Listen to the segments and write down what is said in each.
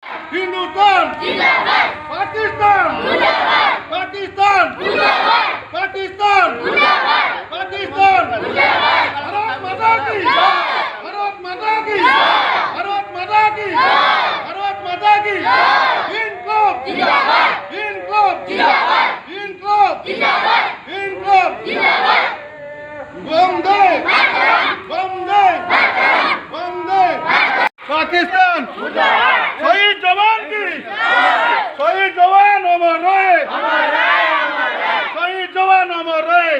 हिंदुस्तान जिंदाबाद पाकिस्तान मुर्दाबाद पाकिस्तान मुर्दाबाद पाकिस्तान मुर्दाबाद पाकिस्तान मुर्दाबाद भारत माता की भारत माता की भारत माता की भारत माता की इनकलाब जिंदाबाद इनकलाब जिंदाबाद इनकलाब जिंदाबाद इनकलाब जिंदाबाद वंदे मातरम वंदे मातरम वंदे पाकिस्तान मुर्दाबाद शहीद जवान की शहीद जवान अमर रहे शहीद जवान अमर रहे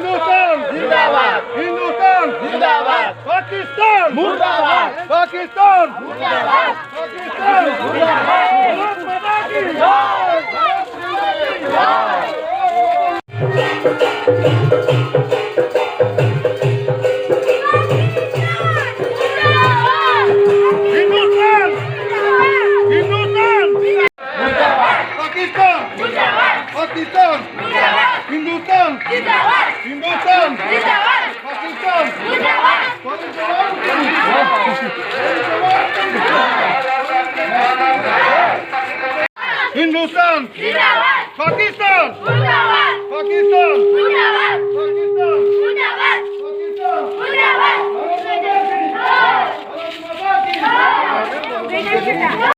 पाकिस्तान हिंदुस्तान जिंदाबाद पाकिस्तान मुर्दाबाद पाकिस्तान मुर्दाबाद पाकिस्तान भारत माता की हिंदुस्तान हिंदुस्तान पाकिस्तान पाकिस्तान हिंदुस्तान हिंदुस्तान पाकिस्तान हिंदुस्तान पाकिस्तान पाकिस्तान